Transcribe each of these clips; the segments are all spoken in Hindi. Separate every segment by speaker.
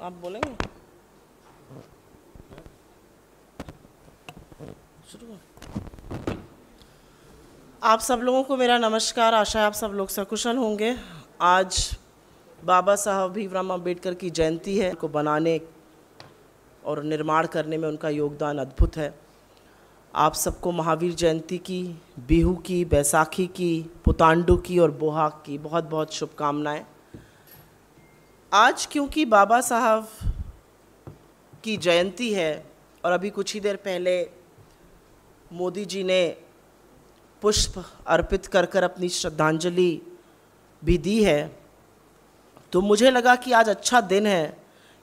Speaker 1: आप बोलेंगे? शुरू। आप सब लोगों को मेरा नमस्कार। आशा है आप सब लोग सकुशल होंगे। आज बाबा साहब भीमराव अम्बेडकर की जयंती है। को बनाने और निर्माण करने में उनका योगदान अद्भुत है। आप सबको महावीर जयंती की, बिहू की, बैसाखी की, पुतांडु की और बोहाग की बहुत बहुत शुभकामनाएं। आज क्योंकि बाबा साहब की जयंती है और अभी कुछ ही देर पहले मोदी जी ने पुष्प अर्पित कर कर अपनी श्रद्धांजलि भी दी है, तो मुझे लगा कि आज अच्छा दिन है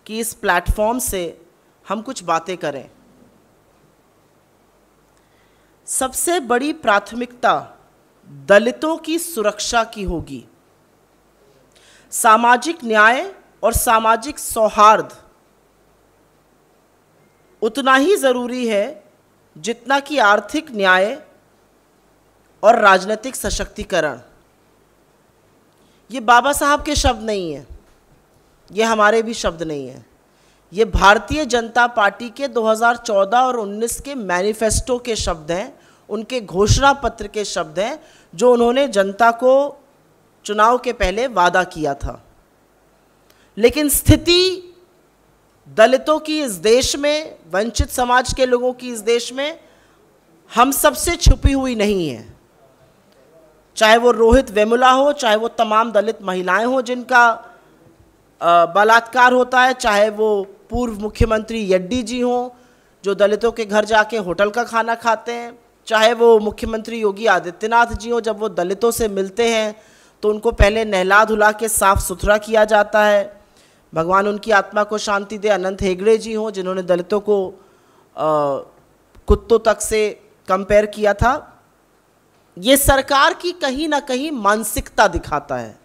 Speaker 1: कि इस प्लेटफॉर्म से हम कुछ बातें करें। सबसे बड़ी प्राथमिकता दलितों की सुरक्षा की होगी। सामाजिक न्याय और सामाजिक सौहार्द उतना ही जरूरी है जितना कि आर्थिक न्याय और राजनीतिक सशक्तिकरण। ये बाबा साहब के शब्द नहीं हैं, ये हमारे भी शब्द नहीं हैं। ये भारतीय जनता पार्टी के 2014 और 19 के मैनिफेस्टो के शब्द हैं, उनके घोषणा पत्र के शब्द हैं जो उन्होंने जनता को चुनाव के पहले वादा किया था। लेकिन स्थिति दलितों की इस देश में, वंचित समाज के लोगों की इस देश में हम सबसे छुपी हुई नहीं है। चाहे वो रोहित वेमुला हो, चाहे वो तमाम दलित महिलाएं हो जिनका बलात्कार होता है, चाहे वो पूर्व मुख्यमंत्री यड्डी जी हों जो दलितों के घर जाके होटल का खाना खाते हैं, चाहे वो मुख्यमंत्री योगी आदित्यनाथ जी हों, जब वो दलितों से मिलते हैं तो उनको पहले नहला धुला के साफ सुथरा किया जाता है। भगवान उनकी आत्मा को शांति दे, अनंत हेगड़े जी हों जिन्होंने दलितों को कुत्तों तक से कंपेयर किया था। ये सरकार की कहीं ना कहीं मानसिकता दिखाता है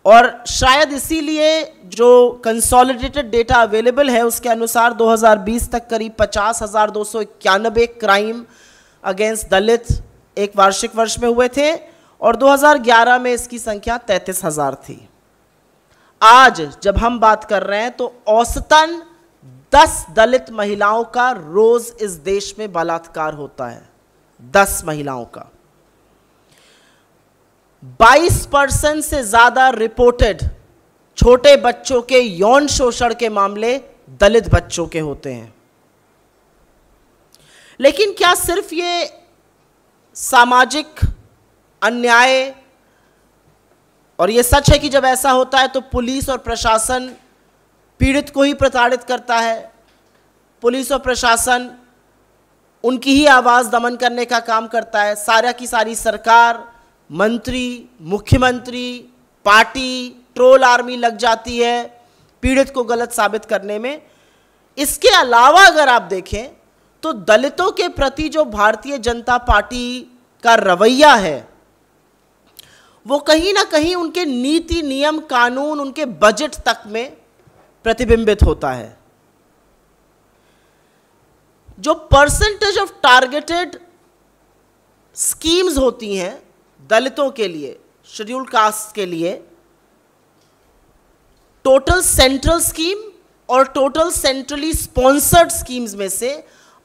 Speaker 1: और शायद इसीलिए जो कंसोलिडेटेड डेटा अवेलेबल है उसके अनुसार 2020 तक करीब 50,291 क्राइम अगेंस्ट दलित एक वार्षिक वर्ष में हुए थे और 2011 में इसकी संख्या 33,000 थी। आज जब हम बात कर रहे हैं तो औसतन 10 दलित महिलाओं का रोज इस देश में बलात्कार होता है। 10 महिलाओं का। 22% से ज्यादा रिपोर्टेड छोटे बच्चों के यौन शोषण के मामले दलित बच्चों के होते हैं। लेकिन क्या सिर्फ ये सामाजिक अन्याय, और ये सच है कि जब ऐसा होता है तो पुलिस और प्रशासन पीड़ित को ही प्रताड़ित करता है, पुलिस और प्रशासन उनकी ही आवाज दमन करने का काम करता है। सारा की सारी सरकार, मंत्री, मुख्यमंत्री, पार्टी, ट्रोल आर्मी लग जाती है पीड़ित को गलत साबित करने में। इसके अलावा अगर आप देखें तो दलितों के प्रति जो भारतीय जनता पार्टी का रवैया है वो कहीं ना कहीं उनके नीति, नियम, कानून, उनके बजट तक में प्रतिबिंबित होता है। जो परसेंटेज ऑफ टारगेटेड स्कीम्स होती हैं दलितों के लिए, शेड्यूल्ड कास्ट के लिए, टोटल सेंट्रल स्कीम और टोटल सेंट्रली स्पॉन्सर्ड स्कीम्स में से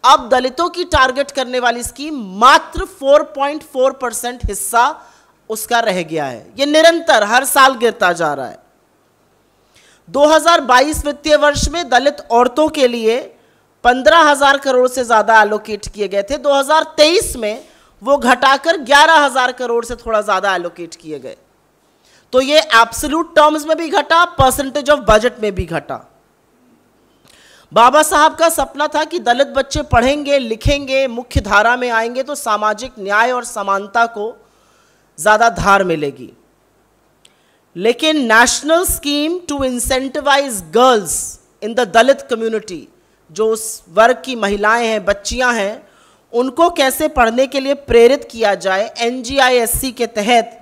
Speaker 1: अब दलितों की टारगेट करने वाली स्कीम मात्र 4.4% हिस्सा उसका रह गया है। यह निरंतर हर साल गिरता जा रहा है। 2022 वित्तीय वर्ष में दलित औरतों के लिए 15,000 करोड़ से ज्यादा एलोकेट किए गए थे। 2023 में वो घटाकर 11,000 करोड़ से थोड़ा ज्यादा एलोकेट किए गए। तो ये एब्सोल्यूट टर्म्स में भी घटा, परसेंटेज ऑफ बजट में भी घटा। बाबा साहब का सपना था कि दलित बच्चे पढ़ेंगे, लिखेंगे, मुख्य धारा में आएंगे तो सामाजिक न्याय और समानता को ज्यादा धार मिलेगी। लेकिन national scheme to incentivise girls in the Dalit community, जो उस वर्ग की महिलाएं हैं, बच्चियां हैं, उनको कैसे पढ़ने के लिए प्रेरित किया जाए, NGISC के तहत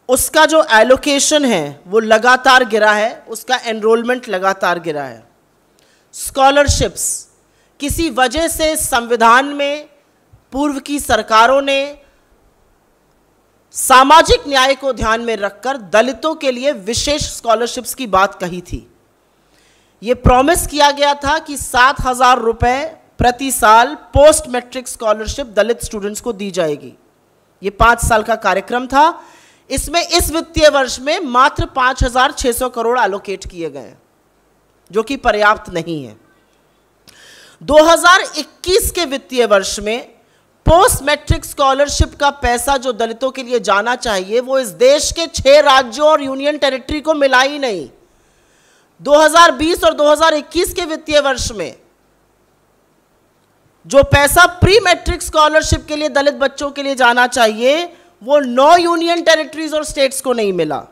Speaker 1: उसका जो एलोकेशन है वो लगातार गिरा है, उसका एनरोलमेंट लगातार गिरा है। स्कॉलरशिप्स किसी वजह से संविधान में पूर्व की सरकारों ने सामाजिक न्याय को ध्यान में रखकर दलितों के लिए विशेष स्कॉलरशिप्स की बात कही थी। यह प्रॉमिस किया गया था कि 7,000 रुपए प्रति साल पोस्ट मैट्रिक स्कॉलरशिप दलित स्टूडेंट्स को दी जाएगी। यह 5 साल का कार्यक्रम था। इसमें इस वित्तीय वर्ष में मात्र 5,600 करोड़ एलोकेट किए गए, जो कि पर्याप्त नहीं है। 2021 के वित्तीय वर्ष में पोस्ट मैट्रिक स्कॉलरशिप का पैसा जो दलितों के लिए जाना चाहिए वो इस देश के 6 राज्यों और यूनियन टेरिटरी को मिला ही नहीं। 2020 और 2021 के वित्तीय वर्ष में जो पैसा प्री मैट्रिक स्कॉलरशिप के लिए दलित बच्चों के लिए जाना चाहिए वो 9 यूनियन टेरिटरीज और स्टेट्स को नहीं मिला।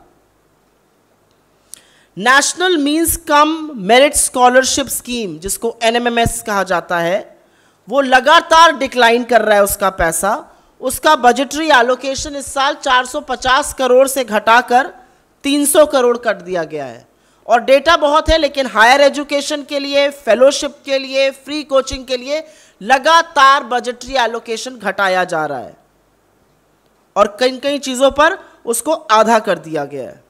Speaker 1: National means cum merit scholarship scheme, जिसको NMMS कहा जाता है, वो लगातार डिक्लाइन कर रहा है उसका पैसा। उसका बजटरी एलोकेशन इस साल 450 करोड़ से घटाकर 300 करोड़ कर दिया गया है। और डेटा बहुत है, लेकिन हायर एजुकेशन के लिए, फेलोशिप के लिए, फ्री कोचिंग के लिए लगातार बजटरी एलोकेशन घटाया जा रहा है और कई कई चीज़ों पर उसको आधा कर दिया गया है।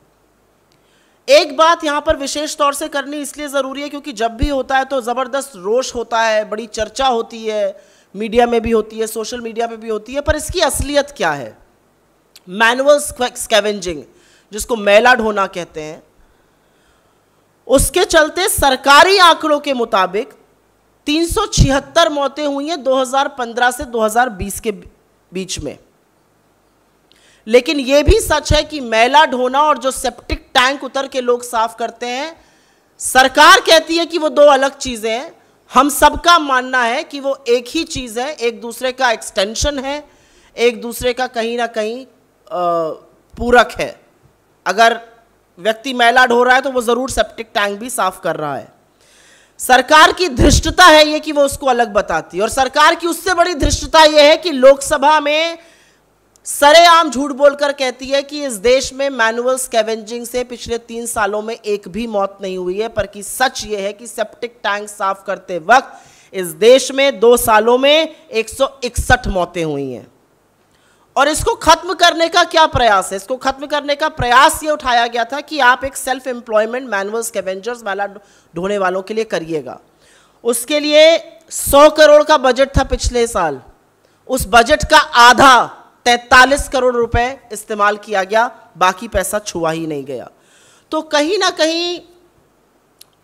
Speaker 1: एक बात यहाँ पर विशेष तौर से करनी इसलिए ज़रूरी है क्योंकि जब भी होता है तो ज़बरदस्त रोष होता है, बड़ी चर्चा होती है, मीडिया में भी होती है, सोशल मीडिया पे भी होती है, पर इसकी असलियत क्या है? मैनुअल स्कैवेंजिंग, जिसको मैला ढोना कहते हैं, उसके चलते सरकारी आंकड़ों के मुताबिक 376 मौतें हुई हैं 2015 से 2020 के बीच में। लेकिन यह भी सच है कि मैला ढोना और जो सेप्टिक टैंक उतर के लोग साफ करते हैं, सरकार कहती है कि वो 2 अलग चीजें हैं। हम सबका मानना है कि वो एक ही चीज है, एक दूसरे का एक्सटेंशन है, एक दूसरे का कहीं ना कहीं पूरक है। अगर व्यक्ति मैला ढो रहा है तो वो जरूर सेप्टिक टैंक भी साफ कर रहा है। सरकार की धृष्टता है ये कि वो उसको अलग बताती है, और सरकार की उससे बड़ी धृष्टता ये है कि लोकसभा में सरेआम झूठ बोलकर कहती है कि इस देश में मैनुअल स्कैवेंजिंग से पिछले 3 सालों में एक भी मौत नहीं हुई है, पर कि सच ये है कि सेप्टिक टैंक साफ करते वक्त इस देश में 2 सालों में 161 मौतें हुई हैं। और इसको खत्म करने का क्या प्रयास है? इसको खत्म करने का प्रयास ये उठाया गया था कि आप एक सेल्फ एम्प्लॉयमेंट मैनुअल स्कैवेंजर्स, मैला ढोने वालों के लिए करिएगा। उसके लिए 100 करोड़ का बजट था पिछले साल, उस बजट का आधा 43 करोड़ रुपए इस्तेमाल किया गया, बाकी पैसा छुआ ही नहीं गया। तो कहीं ना कहीं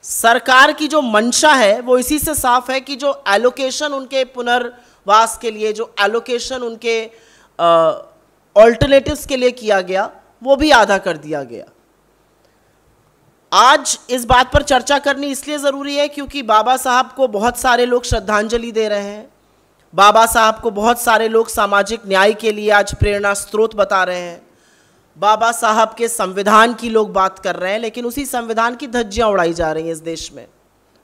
Speaker 1: सरकार की जो मंशा है वो इसी से साफ है कि जो एलोकेशन उनके पुनर्वास के लिए, जो एलोकेशन उनके ऑल्टरनेटिव्स के लिए किया गया, वो भी आधा कर दिया गया। आज इस बात पर चर्चा करनी इसलिए ज़रूरी है क्योंकि बाबा साहब को बहुत सारे लोग श्रद्धांजलि दे रहे हैं। बाबा साहब को बहुत सारे लोग सामाजिक न्याय के लिए आज प्रेरणा स्रोत बता रहे हैं। बाबा साहब के संविधान की लोग बात कर रहे हैं, लेकिन उसी संविधान की धज्जियां उड़ाई जा रही हैं इस देश में।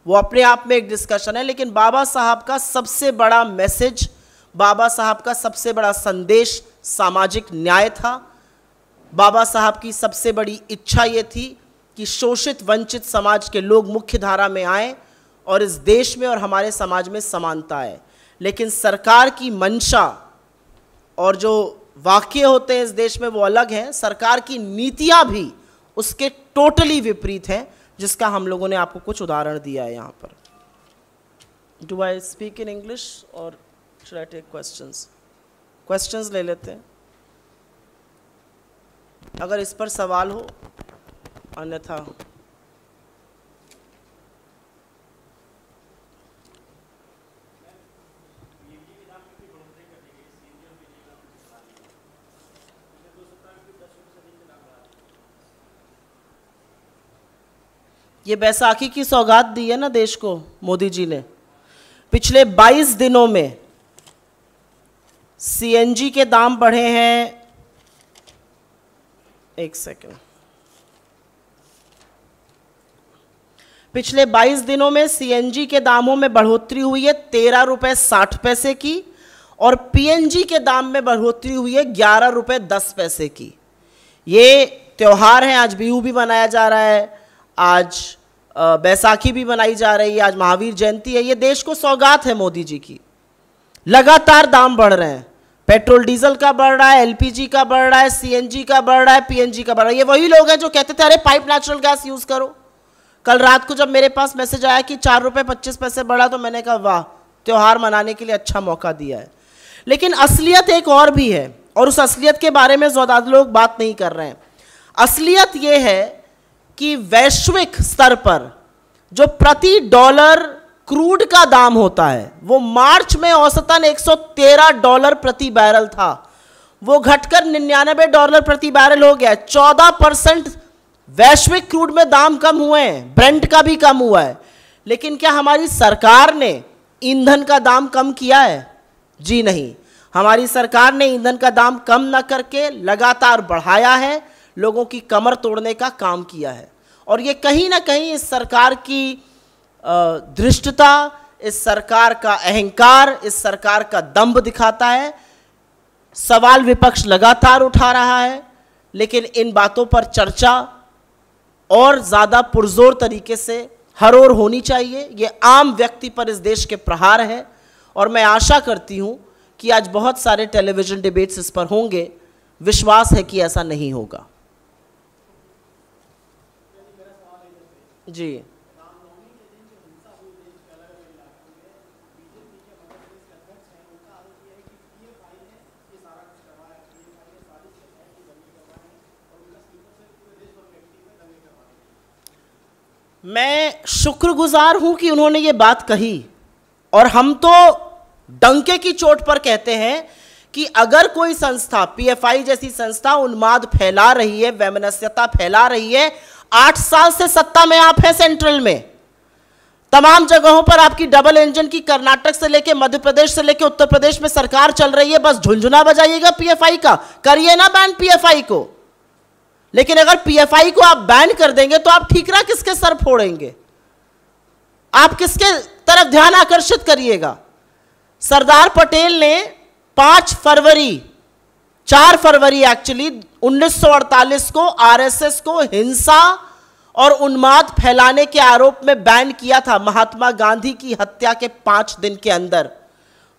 Speaker 1: वो अपने आप में एक डिस्कशन है, लेकिन बाबा साहब का सबसे बड़ा मैसेज, बाबा साहब का सबसे बड़ा संदेश सामाजिक न्याय था। बाबा साहब की सबसे बड़ी इच्छा ये थी कि शोषित वंचित समाज के लोग मुख्य धारा में आए और इस देश में और हमारे समाज में समानता आए। लेकिन सरकार की मंशा और जो वाक्य होते हैं इस देश में वो अलग हैं, सरकार की नीतियां भी उसके टोटली विपरीत हैं, जिसका हम लोगों ने आपको कुछ उदाहरण दिया है यहाँ पर। Do I speak in English और should I take questions? Questions ले लेते हैं अगर इस पर सवाल हो, अन्यथा ये बैसाखी की सौगात दी है ना देश को मोदी जी ने। पिछले 22 दिनों में सीएनजी के दाम बढ़े हैं, एक सेकंड, पिछले 22 दिनों में सीएनजी के दामों में बढ़ोतरी हुई है 13 रुपए 60 पैसे की, और पीएनजी के दाम में बढ़ोतरी हुई है 11 रुपए 10 पैसे की। ये त्यौहार है, आज बिहू भी मनाया जा रहा है, आज बैसाखी भी मनाई जा रही है, आज महावीर जयंती है। ये देश को सौगात है मोदी जी की। लगातार दाम बढ़ रहे हैं, पेट्रोल डीजल का बढ़ रहा है, एलपीजी का बढ़ रहा है, सीएनजी का बढ़ रहा है, पीएनजी का बढ़ रहा है। ये वही लोग हैं जो कहते थे अरे पाइप नेचुरल गैस यूज करो। कल रात को जब मेरे पास मैसेज आया कि 4 रुपये 25 पैसे बढ़ा, तो मैंने कहा वाह, त्योहार मनाने के लिए अच्छा मौका दिया है। लेकिन असलियत एक और भी है, और उस असलियत के बारे में ज़्यादा लोग बात नहीं कर रहे हैं। असलियत ये है कि वैश्विक स्तर पर जो प्रति डॉलर क्रूड का दाम होता है वो मार्च में औसतन $113 प्रति बैरल था, वो घटकर $99 प्रति बैरल हो गया। 14% वैश्विक क्रूड में दाम कम हुए हैं, ब्रेंट का भी कम हुआ है। लेकिन क्या हमारी सरकार ने ईंधन का दाम कम किया है? जी नहीं, हमारी सरकार ने ईंधन का दाम कम न करके लगातार बढ़ाया है, लोगों की कमर तोड़ने का काम किया है। और ये कहीं ना कहीं इस सरकार की धृष्टता, इस सरकार का अहंकार, इस सरकार का दंभ दिखाता है। सवाल विपक्ष लगातार उठा रहा है, लेकिन इन बातों पर चर्चा और ज़्यादा पुरजोर तरीके से हर ओर होनी चाहिए। ये आम व्यक्ति पर इस देश के प्रहार है, और मैं आशा करती हूँ कि आज बहुत सारे टेलीविज़न डिबेट्स इस पर होंगे। विश्वास है कि ऐसा नहीं होगा। जी, मैं शुक्रगुजार हूं कि उन्होंने ये बात कही, और हम तो डंके की चोट पर कहते हैं कि अगर कोई संस्था, पीएफआई जैसी संस्था उन्माद फैला रही है, वैमनस्यता फैला रही है, 8 साल से सत्ता में आप हैं, सेंट्रल में तमाम जगहों पर आपकी डबल इंजन की, कर्नाटक से लेके मध्य प्रदेश से लेके उत्तर प्रदेश में सरकार चल रही है, बस झुंझुना बजाइएगा पीएफआई का, करिए ना बैन पीएफआई को। लेकिन अगर पीएफआई को आप बैन कर देंगे तो आप ठीकरा किसके सर फोड़ेंगे? आप किसके तरफ ध्यान आकर्षित करिएगा? सरदार पटेल ने 4 फरवरी एक्चुअली 1948 को आरएसएस को हिंसा और उन्माद फैलाने के आरोप में बैन किया था, महात्मा गांधी की हत्या के 5 दिन के अंदर।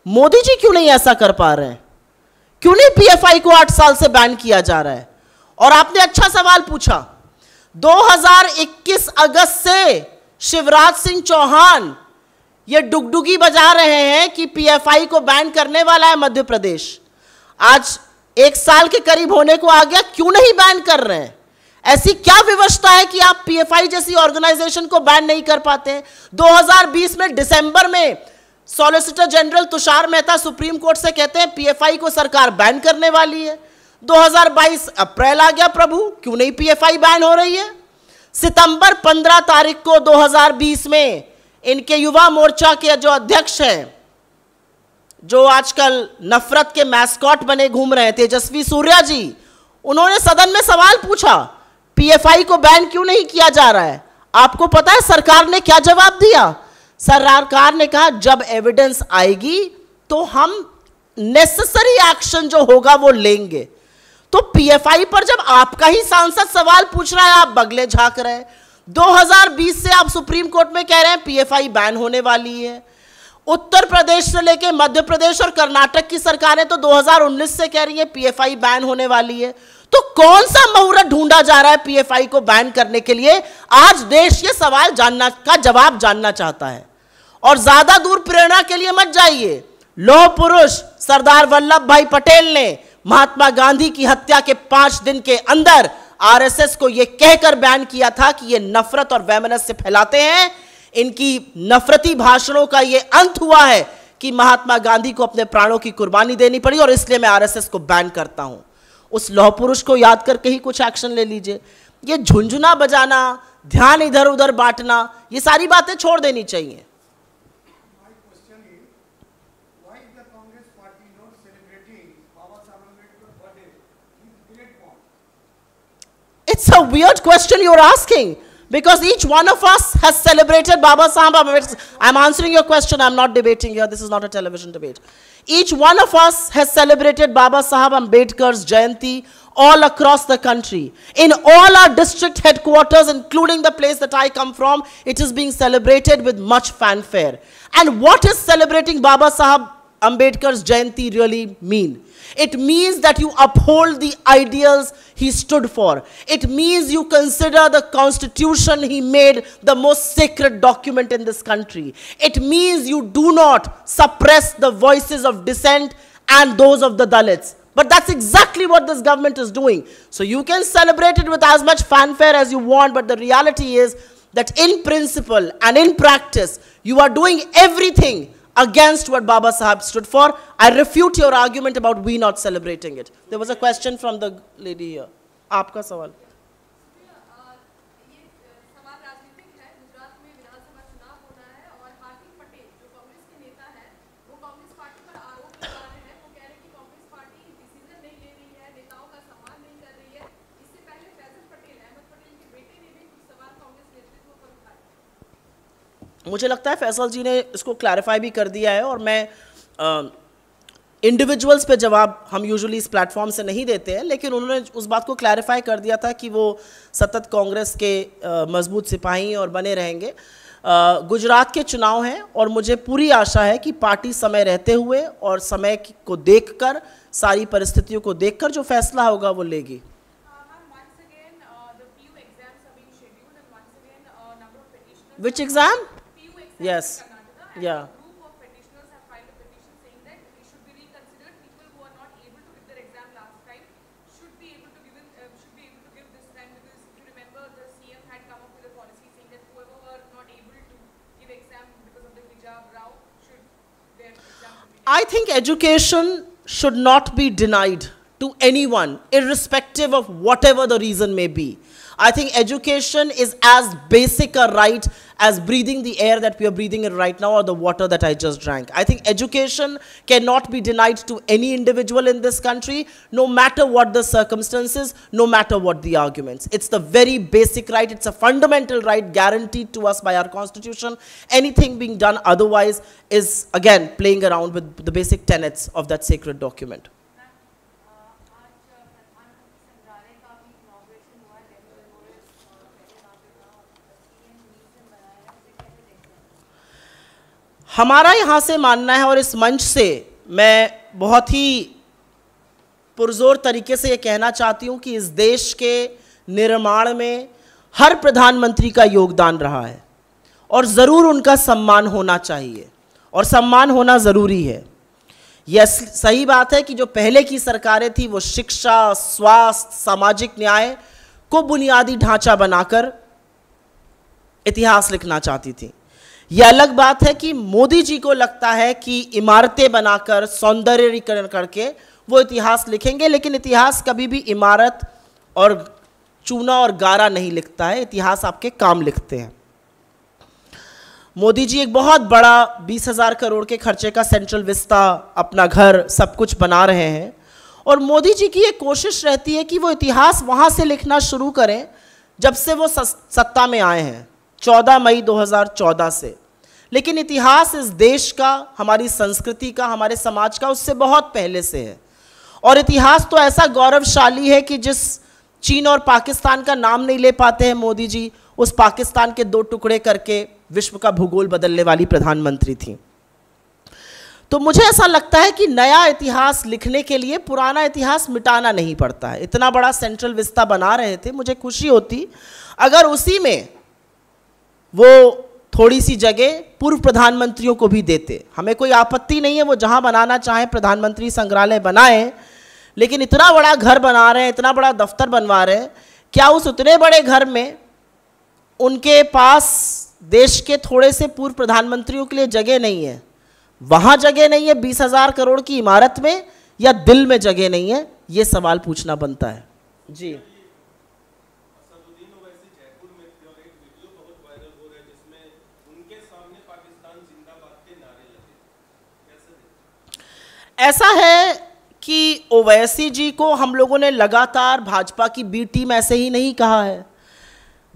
Speaker 1: मोदी जी क्यों नहीं ऐसा कर पा रहे हैं? क्यों नहीं पीएफआई को 8 साल से बैन किया जा रहा है? और आपने अच्छा सवाल पूछा। 2021 अगस्त से शिवराज सिंह चौहान ये डुगडुगी बजा रहे हैं कि पीएफआई को बैन करने वाला है मध्य प्रदेश। आज 1 साल के करीब होने को आ गया, क्यों नहीं बैन कर रहे हैं? ऐसी क्या विवशता है कि आप पीएफआई जैसी ऑर्गेनाइजेशन को बैन नहीं कर पाते हैं? 2020 में दिसंबर में solicitor general Tushar Mehta supreme court से कहते हैं पीएफआई को सरकार बैन करने वाली है। 2022 अप्रैल आ गया प्रभु, क्यों नहीं पीएफआई बैन हो रही है? सितंबर 15 तारीख को 2020 में इनके युवा मोर्चा के जो अध्यक्ष हैं, जो आजकल नफरत के मैस्कॉट बने घूम रहे हैं, तेजस्वी सूर्या जी, उन्होंने सदन में सवाल पूछा पीएफआई को बैन क्यों नहीं किया जा रहा है? आपको पता है सरकार ने क्या जवाब दिया? सरकार ने कहा जब एविडेंस आएगी तो हम नेसेसरी एक्शन जो होगा वो लेंगे। तो पीएफआई पर जब आपका ही सांसद सवाल पूछ रहा है, आप बगले झांक रहे हैं। 2020 से आप सुप्रीम कोर्ट में कह रहे हैं पीएफआई बैन होने वाली है। उत्तर प्रदेश से लेके मध्य प्रदेश और कर्नाटक की सरकारें तो 2019 से कह रही है पीएफआई बैन होने वाली है। तो कौन सा मुहूर्त ढूंढा जा रहा है पीएफआई को बैन करने के लिए? आज देश ये सवाल का जवाब जानना चाहता है। और ज्यादा दूर प्रेरणा के लिए मत जाइए। लौह पुरुष सरदार वल्लभ भाई पटेल ने महात्मा गांधी की हत्या के 5 दिन के अंदर आरएसएस को यह कहकर बैन किया था कि ये नफरत और वैमनस्य फैलाते हैं। इनकी नफरती भाषणों का ये अंत हुआ है कि महात्मा गांधी को अपने प्राणों की कुर्बानी देनी पड़ी, और इसलिए मैं आरएसएस को बैन करता हूं। उस लौह पुरुष को याद करके ही कुछ एक्शन ले लीजिए। ये झुंझुना बजाना, ध्यान इधर उधर बांटना, ये सारी बातें छोड़ देनी चाहिए। It's a weird question you're asking, because each one of us has celebrated Baba Saheb Ambedkar. I'm answering your question, I'm not debating here, this is not a television debate. Each one of us has celebrated Baba Saheb Ambedkar's Jayanti all across the country. In all our district headquarters, including the place that I come from, it is being celebrated with much fanfare. And what is celebrating Baba Saheb Ambedkar's Jayanti really mean? It means that you uphold the ideals he stood for. It means you consider the constitution he made the most sacred document in this country. It means you do not suppress the voices of dissent and those of the Dalits. But that's exactly what this government is doing. So you can celebrate it with as much fanfare as you want, but the reality is that in principle and in practice, you are doing everything against what Baba Sahib stood for. I refute your argument about we not celebrating it. There was a question from the lady here. Aapka sawal. मुझे लगता है फैसल जी ने इसको क्लैरिफाई भी कर दिया है, और मैं इंडिविजुअल्स पे जवाब हम यूजुअली इस प्लेटफॉर्म से नहीं देते हैं, लेकिन उन्होंने उस बात को क्लैरिफाई कर दिया था कि वो सतत कांग्रेस के मजबूत सिपाही और बने रहेंगे। गुजरात के चुनाव हैं और मुझे पूरी आशा है कि पार्टी समय रहते हुए और समय को देखकर, सारी परिस्थितियों को देखकर जो फैसला होगा वो लेगी। Which exam? Yes. Yeah.
Speaker 2: Group of petitioners have filed a petition saying that it should be reconsidered. People who are not able to give their exam last time should be able to give this time, because if you remember, the CM had come up with a policy saying that whoever were not able to give exam because of the hijab row should their exam be.
Speaker 1: I think education should not be denied to anyone, irrespective of whatever the reason may be. I think education is as basic a right as breathing the air that we are breathing in right now, or the water that I just drank. I think education cannot be denied to any individual in this country, no matter what the circumstances, no matter what the arguments. It's the very basic right. It's a fundamental right guaranteed to us by our constitution. Anything being done otherwise is, again, playing around with the basic tenets of that sacred document. हमारा यहाँ से मानना है, और इस मंच से मैं बहुत ही पुरजोर तरीके से ये कहना चाहती हूँ कि इस देश के निर्माण में हर प्रधानमंत्री का योगदान रहा है, और ज़रूर उनका सम्मान होना चाहिए, और सम्मान होना ज़रूरी है। यह सही बात है कि जो पहले की सरकारें थी वो शिक्षा, स्वास्थ्य, सामाजिक न्याय को बुनियादी ढांचा बनाकर इतिहास लिखना चाहती थी। यह अलग बात है कि मोदी जी को लगता है कि इमारतें बनाकर, सौंदर्यीकरण करके वो इतिहास लिखेंगे, लेकिन इतिहास कभी भी इमारत और चूना और गारा नहीं लिखता है, इतिहास आपके काम लिखते हैं। मोदी जी एक बहुत बड़ा 20,000 करोड़ के खर्चे का सेंट्रल विस्ता, अपना घर, सब कुछ बना रहे हैं, और मोदी जी की ये कोशिश रहती है कि वो इतिहास वहाँ से लिखना शुरू करें जब से वो सत्ता में आए हैं, 14 मई 2014 से। लेकिन इतिहास इस देश का, हमारी संस्कृति का, हमारे समाज का उससे बहुत पहले से है, और इतिहास तो ऐसा गौरवशाली है कि जिस चीन और पाकिस्तान का नाम नहीं ले पाते हैं मोदी जी, उस पाकिस्तान के 2 टुकड़े करके विश्व का भूगोल बदलने वाली प्रधानमंत्री थी। तो मुझे ऐसा लगता है कि नया इतिहास लिखने के लिए पुराना इतिहास मिटाना नहीं पड़ता है। इतना बड़ा सेंट्रल विस्ता बना रहे थे, मुझे खुशी होती अगर उसी में वो थोड़ी सी जगह पूर्व प्रधानमंत्रियों को भी देते। हमें कोई आपत्ति नहीं है, वो जहां बनाना चाहें प्रधानमंत्री संग्रहालय बनाएं, लेकिन इतना बड़ा घर बना रहे हैं, इतना बड़ा दफ्तर बनवा रहे हैं, क्या उस उतने बड़े घर में उनके पास देश के थोड़े से पूर्व प्रधानमंत्रियों के लिए जगह नहीं है? वहां जगह नहीं है 20,000 करोड़ की इमारत में, या दिल में जगह नहीं है? ये सवाल पूछना बनता है। जी, ऐसा है कि ओवैसी जी को हम लोगों ने लगातार भाजपा की बी टीम ऐसे ही नहीं कहा है।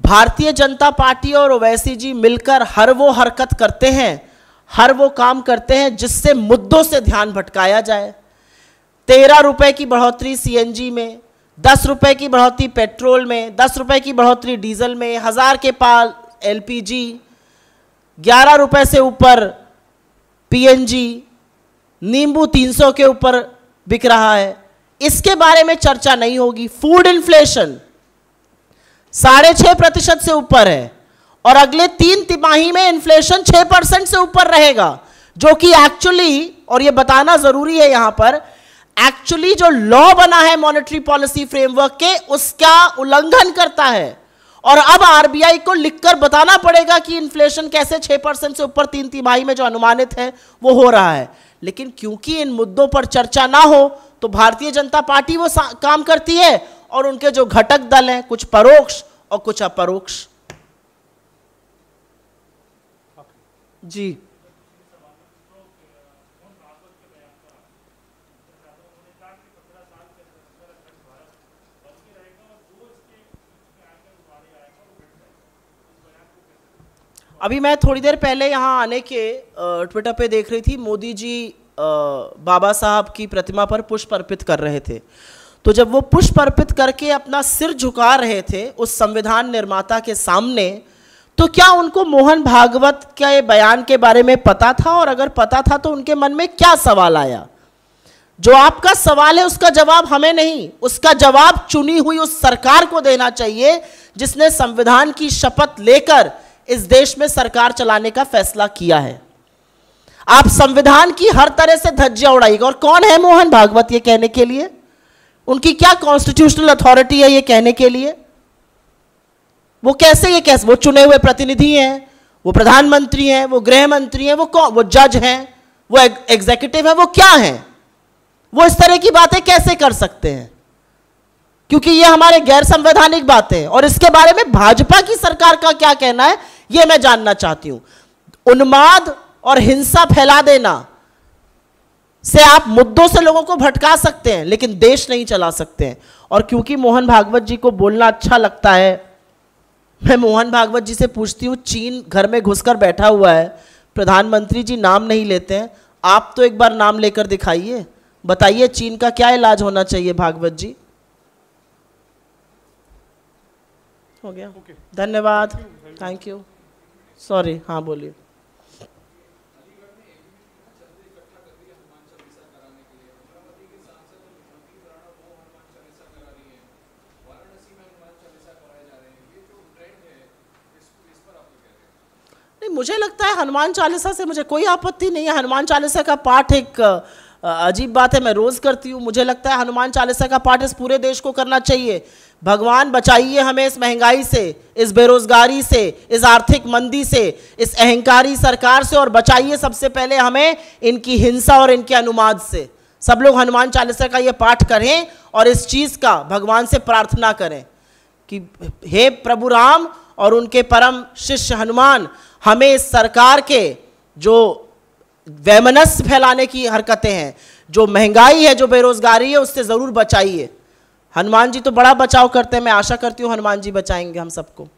Speaker 1: भारतीय जनता पार्टी और ओवैसी जी मिलकर हर वो हरकत करते हैं, हर वो काम करते हैं जिससे मुद्दों से ध्यान भटकाया जाए। 13 रुपए की बढ़ोतरी सीएनजी में, 10 रुपए की बढ़ोतरी पेट्रोल में, 10 रुपए की बढ़ोतरी डीजल में, 1000 के पार एलपीजी, 11 रुपए से ऊपर पीएनजी, नींबू 300 के ऊपर बिक रहा है, इसके बारे में चर्चा नहीं होगी। फूड इन्फ्लेशन 6.5% से ऊपर है और अगले 3 तिमाही में इन्फ्लेशन 6% से ऊपर रहेगा, जो कि एक्चुअली, और ये बताना जरूरी है यहां पर, एक्चुअली जो लॉ बना है मॉनेटरी पॉलिसी फ्रेमवर्क के, उसका उल्लंघन करता है। और अब आरबीआई को लिखकर बताना पड़ेगा कि इन्फ्लेशन कैसे 6% से ऊपर 3 तिमाही में जो अनुमानित है वो हो रहा है। लेकिन क्योंकि इन मुद्दों पर चर्चा ना हो तो भारतीय जनता पार्टी वो काम करती है और उनके जो घटक दल हैं, कुछ परोक्ष और कुछ अपरोक्ष। जी, अभी मैं थोड़ी देर पहले यहाँ आने के ट्विटर पे देख रही थी, मोदी जी बाबा साहब की प्रतिमा पर पुष्प अर्पित कर रहे थे। तो जब वो पुष्प अर्पित करके अपना सिर झुका रहे थे उस संविधान निर्माता के सामने, तो क्या उनको मोहन भागवत के बयान के बारे में पता था? और अगर पता था तो उनके मन में क्या सवाल आया? जो आपका सवाल है उसका जवाब हमें नहीं, उसका जवाब चुनी हुई उस सरकार को देना चाहिए जिसने संविधान की शपथ लेकर इस देश में सरकार चलाने का फैसला किया है। आप संविधान की हर तरह से धज्जियां उड़ाइएगा। और कौन है मोहन भागवत ये कहने के लिए? उनकी क्या कॉन्स्टिट्यूशनल अथॉरिटी है ये कहने के लिए? वो कैसे वो चुने हुए प्रतिनिधि हैं, वो प्रधानमंत्री हैं, वो गृह मंत्री हैं, वो जज हैं, वो एग्जीक्यूटिव है, वो क्या हैं? वो इस तरह की बातें कैसे कर सकते हैं? क्योंकि ये हमारे गैर संवैधानिक बातें हैं। और इसके बारे में भाजपा की सरकार का क्या कहना है ये मैं जानना चाहती हूं। उन्माद और हिंसा फैला देना से आप मुद्दों से लोगों को भटका सकते हैं लेकिन देश नहीं चला सकते हैं। और क्योंकि मोहन भागवत जी को बोलना अच्छा लगता है, मैं मोहन भागवत जी से पूछती हूं, चीन घर में घुसकर बैठा हुआ है, प्रधानमंत्री जी नाम नहीं लेते हैं, आप तो एक बार नाम लेकर दिखाइए, बताइए चीन का क्या इलाज होना चाहिए? भागवत जी, हो गया? धन्यवाद, थैंक यू, सॉरी। हाँ बोलिए। नहीं, मुझे लगता है हनुमान चालीसा से मुझे कोई आपत्ति नहीं है। हनुमान चालीसा का पाठ एक अजीब बात है, मैं रोज करती हूँ। मुझे लगता है हनुमान चालीसा का पाठ इस पूरे देश को करना चाहिए। भगवान बचाइए हमें इस महंगाई से, इस बेरोजगारी से, इस आर्थिक मंदी से, इस अहंकारी सरकार से, और बचाइए सबसे पहले हमें इनकी हिंसा और इनके अनुमाद से। सब लोग हनुमान चालीसा का ये पाठ करें और इस चीज़ का भगवान से प्रार्थना करें कि हे प्रभु राम और उनके परम शिष्य हनुमान, हमें इस सरकार के जो वैमनस्य फैलाने की हरकतें हैं, जो महंगाई है, जो बेरोजगारी है, उससे ज़रूर बचाइए। हनुमान जी तो बड़ा बचाव करते हैं, मैं आशा करती हूँ हनुमान जी बचाएंगे हम सबको।